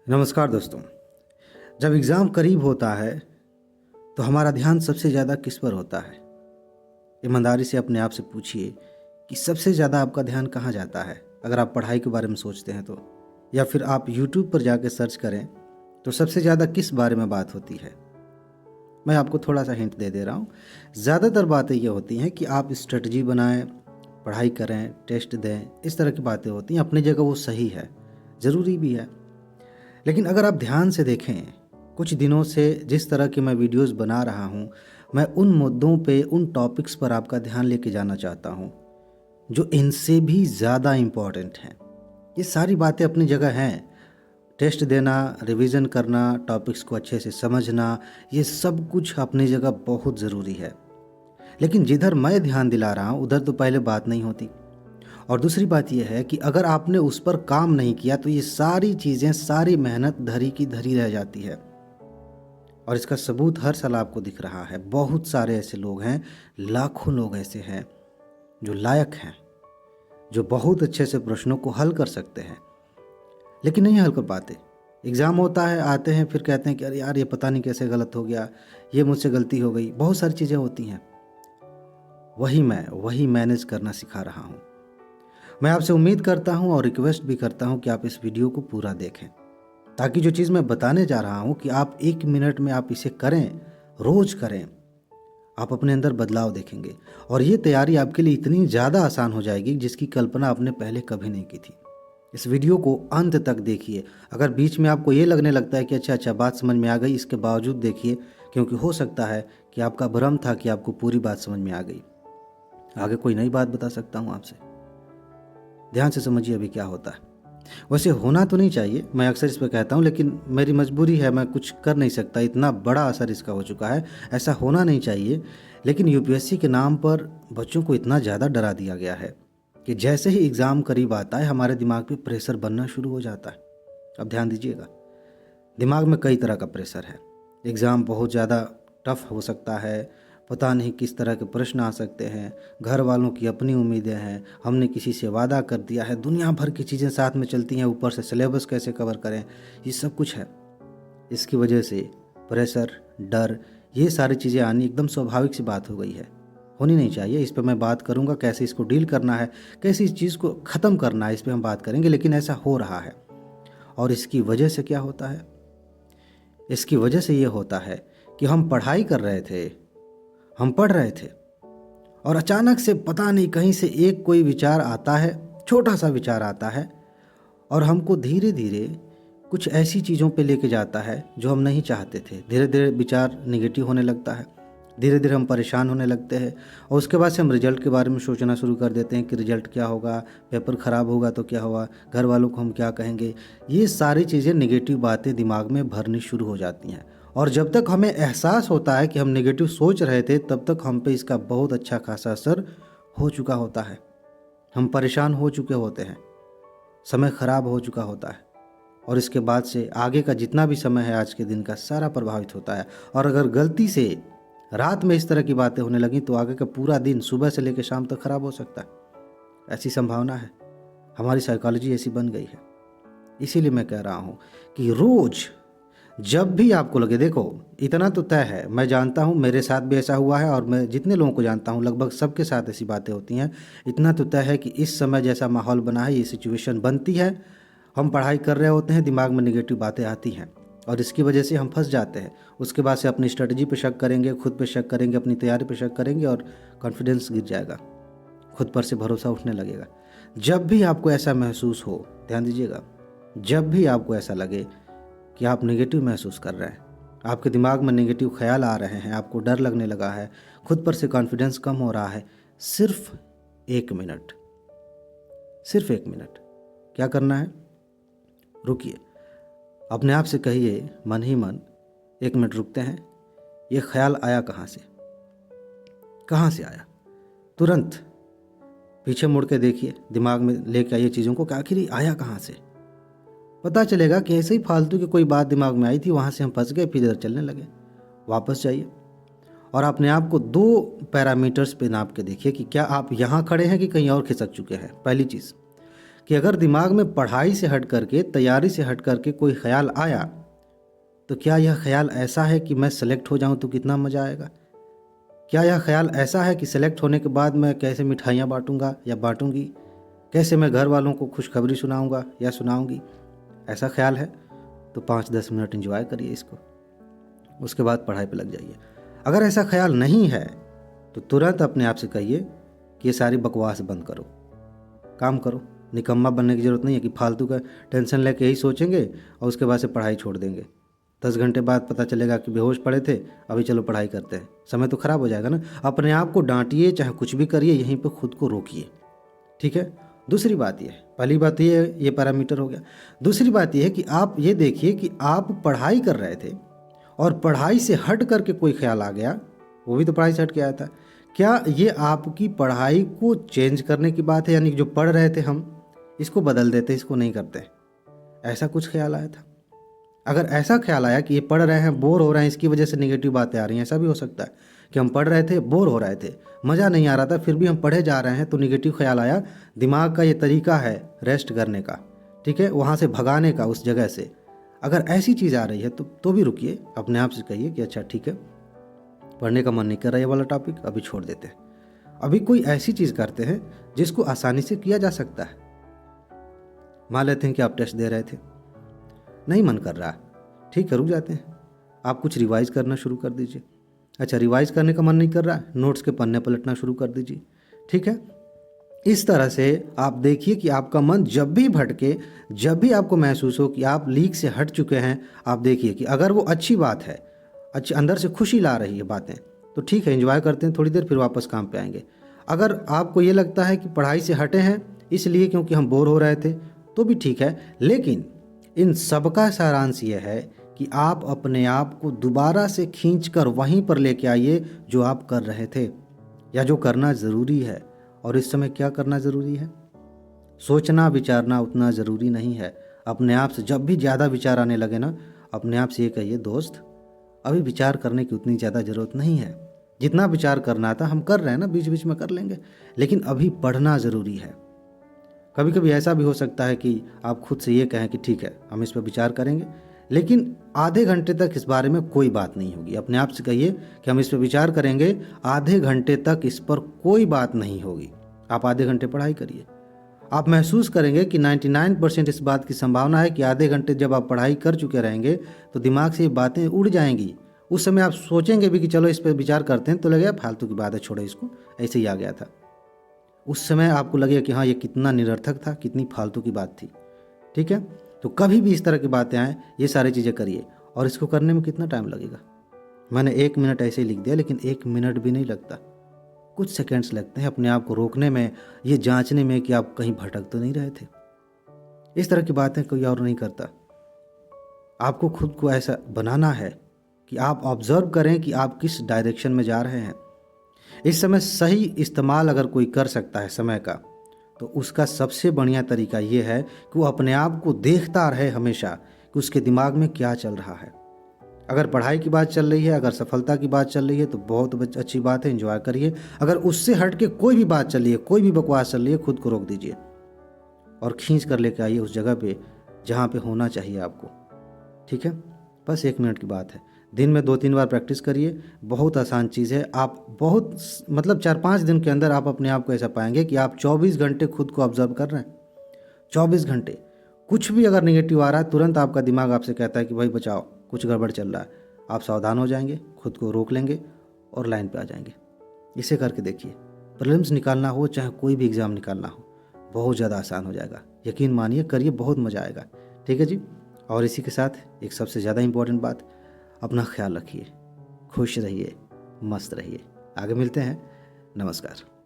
नमस्कार दोस्तों। जब एग्ज़ाम करीब होता है तो हमारा ध्यान सबसे ज़्यादा किस पर होता है? ईमानदारी से अपने आप से पूछिए कि सबसे ज़्यादा आपका ध्यान कहाँ जाता है? अगर आप पढ़ाई के बारे में सोचते हैं तो, या फिर आप यूट्यूब पर जाके सर्च करें तो सबसे ज़्यादा किस बारे में बात होती है? मैं आपको थोड़ा सा हिंट दे रहा हूँ। ज़्यादातर बातें ये होती हैं कि आप स्ट्रेटजी बनाएं, पढ़ाई करें, टेस्ट दें, इस तरह की बातें होती हैं। अपनी जगह वो सही है, ज़रूरी भी है। लेकिन अगर आप ध्यान से देखें, कुछ दिनों से जिस तरह की मैं वीडियोस बना रहा हूँ, मैं उन मुद्दों पे, उन टॉपिक्स पर आपका ध्यान लेके जाना चाहता हूँ जो इनसे भी ज़्यादा इम्पॉर्टेंट हैं। ये सारी बातें अपनी जगह हैं। टेस्ट देना, रिवीजन करना, टॉपिक्स को अच्छे से समझना, ये सब कुछ अपनी जगह बहुत ज़रूरी है। लेकिन जिधर मैं ध्यान दिला रहा हूँ उधर तो पहले बात नहीं होती। और दूसरी बात यह है कि अगर आपने उस पर काम नहीं किया तो ये सारी चीज़ें, सारी मेहनत धरी की धरी रह जाती है। और इसका सबूत हर साल आपको दिख रहा है। बहुत सारे ऐसे लोग हैं, लाखों लोग ऐसे हैं जो लायक हैं, जो बहुत अच्छे से प्रश्नों को हल कर सकते हैं, लेकिन नहीं हल कर पाते। एग्ज़ाम होता है, आते हैं, फिर कहते हैं कि अरे यार ये पता नहीं कैसे गलत हो गया, ये मुझसे गलती हो गई। बहुत सारी चीज़ें होती हैं। वही मैनेज करना सिखा रहा हूँ। मैं आपसे उम्मीद करता हूं और रिक्वेस्ट भी करता हूं कि आप इस वीडियो को पूरा देखें, ताकि जो चीज़ मैं बताने जा रहा हूं कि आप 1 मिनट में आप इसे करें, रोज करें, आप अपने अंदर बदलाव देखेंगे। और ये तैयारी आपके लिए इतनी ज़्यादा आसान हो जाएगी जिसकी कल्पना आपने पहले कभी नहीं की थी। इस वीडियो को अंत तक देखिए। अगर बीच में आपको ये लगने लगता है कि अच्छा बात समझ में आ गई, इसके बावजूद देखिए, क्योंकि हो सकता है कि आपका भ्रम था कि आपको पूरी बात समझ में आ गई। आगे कोई नई बात बता सकता हूँ आपसे। ध्यान से समझिए अभी क्या होता है। वैसे होना तो नहीं चाहिए, मैं अक्सर इस पर कहता हूँ, लेकिन मेरी मजबूरी है, मैं कुछ कर नहीं सकता। इतना बड़ा असर इसका हो चुका है, ऐसा होना नहीं चाहिए। लेकिन यूपीएससी के नाम पर बच्चों को इतना ज़्यादा डरा दिया गया है कि जैसे ही एग्ज़ाम करीब आता है हमारे दिमाग पे प्रेशर बनना शुरू हो जाता है। अब ध्यान दीजिएगा, दिमाग में कई तरह का प्रेशर है। एग्ज़ाम बहुत ज़्यादा टफ हो सकता है, पता नहीं किस तरह के प्रश्न आ सकते हैं, घर वालों की अपनी उम्मीदें हैं, हमने किसी से वादा कर दिया है, दुनिया भर की चीज़ें साथ में चलती हैं, ऊपर से सिलेबस कैसे कवर करें, ये सब कुछ है। इसकी वजह से प्रेशर, डर, ये सारी चीज़ें आनी एकदम स्वाभाविक सी बात हो गई है। होनी नहीं चाहिए। इस पर मैं बात करूँगा, कैसे इसको डील करना है, कैसे इस चीज़ को ख़त्म करना है, इस पर हम बात करेंगे। लेकिन ऐसा हो रहा है, और इसकी वजह से क्या होता है? इसकी वजह से ये होता है कि हम पढ़ाई कर रहे थे, हम पढ़ रहे थे, और अचानक से पता नहीं कहीं से एक कोई विचार आता है, छोटा सा विचार आता है, और हमको धीरे धीरे कुछ ऐसी चीज़ों पे लेके जाता है जो हम नहीं चाहते थे। धीरे धीरे विचार निगेटिव होने लगता है, धीरे धीरे हम परेशान होने लगते हैं, और उसके बाद से हम रिजल्ट के बारे में सोचना शुरू कर देते हैं कि रिजल्ट क्या होगा, पेपर ख़राब होगा तो क्या होगा, घर वालों को हम क्या कहेंगे। ये सारी चीज़ें, निगेटिव बातें दिमाग में भरनी शुरू हो जाती हैं। और जब तक हमें एहसास होता है कि हम नेगेटिव सोच रहे थे, तब तक हम पे इसका बहुत अच्छा खासा असर हो चुका होता है। हम परेशान हो चुके होते हैं, समय ख़राब हो चुका होता है, और इसके बाद से आगे का जितना भी समय है आज के दिन का, सारा प्रभावित होता है। और अगर गलती से रात में इस तरह की बातें होने लगी तो आगे का पूरा दिन सुबह से लेकर शाम तक ख़राब हो सकता है। ऐसी संभावना है, हमारी साइकोलॉजी ऐसी बन गई है। इसीलिए मैं कह रहा हूँ कि रोज़ जब भी आपको लगे, देखो इतना तो तय है, मैं जानता हूँ, मेरे साथ भी ऐसा हुआ है, और मैं जितने लोगों को जानता हूँ लगभग सबके साथ ऐसी बातें होती हैं। इतना तो तय है कि इस समय जैसा माहौल बना है, ये सिचुएशन बनती है, हम पढ़ाई कर रहे होते हैं, दिमाग में नेगेटिव बातें आती हैं, और इसकी वजह से हम फंस जाते हैं। उसके बाद से अपनी स्ट्रेटजी पे शक करेंगे, खुद पे शक करेंगे, अपनी तैयारी पे शक करेंगे, और कॉन्फिडेंस गिर जाएगा, खुद पर से भरोसा उठने लगेगा। जब भी आपको ऐसा महसूस हो, ध्यान दीजिएगा, जब भी आपको ऐसा लगे कि आप नेगेटिव महसूस कर रहे हैं, आपके दिमाग में नेगेटिव ख्याल आ रहे हैं, आपको डर लगने लगा है, खुद पर से कॉन्फिडेंस कम हो रहा है, सिर्फ 1 मिनट, सिर्फ 1 मिनट क्या करना है? रुकिए, अपने आप से कहिए मन ही मन, 1 मिनट रुकते हैं, ये ख्याल आया कहाँ से? कहाँ से आया? तुरंत पीछे मुड़ के देखिए, दिमाग में लेके आइए चीज़ों को कि आखिर ये आया कहाँ से। पता चलेगा कि ऐसे ही फालतू की कोई बात दिमाग में आई थी, वहाँ से हम फंस गए, फिर इधर चलने लगे। वापस जाइए और अपने आप को 2 पैरामीटर्स पे नाप के देखिए कि क्या आप यहाँ खड़े हैं कि कहीं और खिसक चुके हैं। पहली चीज़, कि अगर दिमाग में पढ़ाई से हट करके, तैयारी से हट करके कोई ख्याल आया, तो क्या यह ख्याल ऐसा है कि मैं सेलेक्ट हो जाऊं तो कितना मज़ा आएगा? क्या यह ख्याल ऐसा है कि सेलेक्ट होने के बाद मैं कैसे मिठाइयाँ बांटूंगा या बांटूंगी, कैसे मैं घर वालों को खुशखबरी सुनाऊंगा या सुनाऊंगी? ऐसा ख्याल है तो 5-10 मिनट एंजॉय करिए इसको, उसके बाद पढ़ाई पे लग जाइए। अगर ऐसा ख्याल नहीं है तो तुरंत अपने आप से कहिए कि ये सारी बकवास बंद करो, काम करो। निकम्मा बनने की ज़रूरत नहीं है कि फालतू का टेंशन लेके यही सोचेंगे और उसके बाद से पढ़ाई छोड़ देंगे। 10 घंटे बाद पता चलेगा कि बेहोश पड़े थे, अभी चलो पढ़ाई करते हैं, समय तो ख़राब हो जाएगा ना। अपने आप को डांटिए, चाहे कुछ भी करिए, यहीं पे खुद को रोकिए, ठीक है। दूसरी बात ये है, पहली बात ये पैरामीटर हो गया। दूसरी बात ये है कि आप ये देखिए कि आप पढ़ाई कर रहे थे और पढ़ाई से हट करके कोई ख्याल आ गया, वो भी तो पढ़ाई से हट के आया था। क्या ये आपकी पढ़ाई को चेंज करने की बात है, यानी कि जो पढ़ रहे थे हम इसको बदल देते, इसको नहीं करते, ऐसा कुछ ख्याल आया था? अगर ऐसा ख्याल आया कि ये पढ़ रहे हैं, बोर हो रहे हैं, इसकी वजह से नेगेटिव बातें आ रही हैं, ऐसा भी हो सकता है कि हम पढ़ रहे थे, बोर हो रहे थे, मज़ा नहीं आ रहा था, फिर भी हम पढ़े जा रहे हैं तो नेगेटिव ख्याल आया। दिमाग का ये तरीका है रेस्ट करने का, ठीक है, वहाँ से भगाने का उस जगह से। अगर ऐसी चीज़ आ रही है तो भी रुकिए, अपने आप से कहिए कि अच्छा ठीक है, पढ़ने का मन नहीं कर रहा है ये वाला टॉपिक, अभी छोड़ देते हैं। अभी कोई ऐसी चीज़ करते हैं जिसको आसानी से किया जा सकता है। मान लेते हैं कि आप टेस्ट दे रहे थे, नहीं मन कर रहा, ठीक है, रुक जाते हैं, आप कुछ रिवाइज़ करना शुरू कर दीजिए। अच्छा, रिवाइज़ करने का मन नहीं कर रहा, नोट्स के पन्ने पलटना शुरू कर दीजिए, ठीक है। इस तरह से आप देखिए कि आपका मन जब भी भटके, जब भी आपको महसूस हो कि आप लीक से हट चुके हैं, आप देखिए कि अगर वो अच्छी बात है, अच्छी अंदर से खुशी ला रही है बातें, तो ठीक है, एंजॉय करते हैं थोड़ी देर, फिर वापस काम पे आएंगे। अगर आपको ये लगता है कि पढ़ाई से हटे हैं इसलिए क्योंकि हम बोर हो रहे थे, तो भी ठीक है, लेकिन इन सबका सारांश ये है कि आप अपने आप को दोबारा से खींचकर वहीं पर लेके आइए जो आप कर रहे थे या जो करना ज़रूरी है। और इस समय क्या करना ज़रूरी है? सोचना विचारना उतना ज़रूरी नहीं है। अपने आप से जब भी ज़्यादा विचार आने लगे ना, अपने आप से ये कहिए, दोस्त अभी विचार करने की उतनी ज़्यादा ज़रूरत नहीं है, जितना विचार करना था हम कर रहे हैं ना, बीच बीच में कर लेंगे, लेकिन अभी पढ़ना ज़रूरी है। कभी कभी ऐसा भी हो सकता है कि आप खुद से ये कहें कि ठीक है, हम इस पर विचार करेंगे, लेकिन आधे घंटे तक इस बारे में कोई बात नहीं होगी। अपने आप से कहिए कि हम इस पर विचार करेंगे, आधे घंटे तक इस पर कोई बात नहीं होगी। आप आधे घंटे पढ़ाई करिए, आप महसूस करेंगे कि 99% इस बात की संभावना है कि आधे घंटे जब आप पढ़ाई कर चुके रहेंगे तो दिमाग से ये बातें उड़ जाएंगी। उस समय आप सोचेंगे भी कि चलो इस पर विचार करते हैं, तो लगेगा फालतू की बात है, छोड़ो इसको, ऐसे ही आ गया था। उस समय आपको लगेगा कि हाँ, ये कितना निरर्थक था, कितनी फालतू की बात थी, ठीक है। तो कभी भी इस तरह की बातें आएँ, ये सारी चीज़ें करिए। और इसको करने में कितना टाइम लगेगा? मैंने 1 मिनट ऐसे ही लिख दिया, लेकिन 1 मिनट भी नहीं लगता, कुछ सेकंड्स लगते हैं अपने आप को रोकने में, ये जांचने में कि आप कहीं भटक तो नहीं रहे थे। इस तरह की बातें कोई और नहीं करता। आपको खुद को ऐसा बनाना है कि आप ऑब्जर्व करें कि आप किस डायरेक्शन में जा रहे हैं। इस समय सही इस्तेमाल अगर कोई कर सकता है समय का, तो उसका सबसे बढ़िया तरीका ये है कि वो अपने आप को देखता रहे हमेशा कि उसके दिमाग में क्या चल रहा है। अगर पढ़ाई की बात चल रही है, अगर सफलता की बात चल रही है, तो बहुत अच्छी बात है, एंजॉय करिए। अगर उससे हट के कोई भी बात चल रही है, कोई भी बकवास चल रही है, खुद को रोक दीजिए और खींच कर लेके आइए उस जगह पे जहाँ पे होना चाहिए आपको, ठीक है। बस 1 मिनट की बात है, दिन में 2-3 बार प्रैक्टिस करिए, बहुत आसान चीज़ है। आप बहुत 4-5 दिन के अंदर आप अपने आप को ऐसा पाएंगे कि आप 24 घंटे खुद को ऑब्जर्व कर रहे हैं। 24 घंटे कुछ भी अगर निगेटिव आ रहा है, तुरंत आपका दिमाग आपसे कहता है कि भाई बचाओ, कुछ गड़बड़ चल रहा है। आप सावधान हो जाएंगे, खुद को रोक लेंगे और लाइन पे आ जाएंगे। इसे करके देखिए, प्रीलिम्स निकालना हो चाहे कोई भी एग्ज़ाम निकालना हो, बहुत ज़्यादा आसान हो जाएगा। यकीन मानिए, करिए, बहुत मज़ा आएगा, ठीक है जी। और इसी के साथ एक सबसे ज़्यादा इम्पोर्टेंट बात, अपना ख्याल रखिए, खुश रहिए, मस्त रहिए। आगे मिलते हैं, नमस्कार।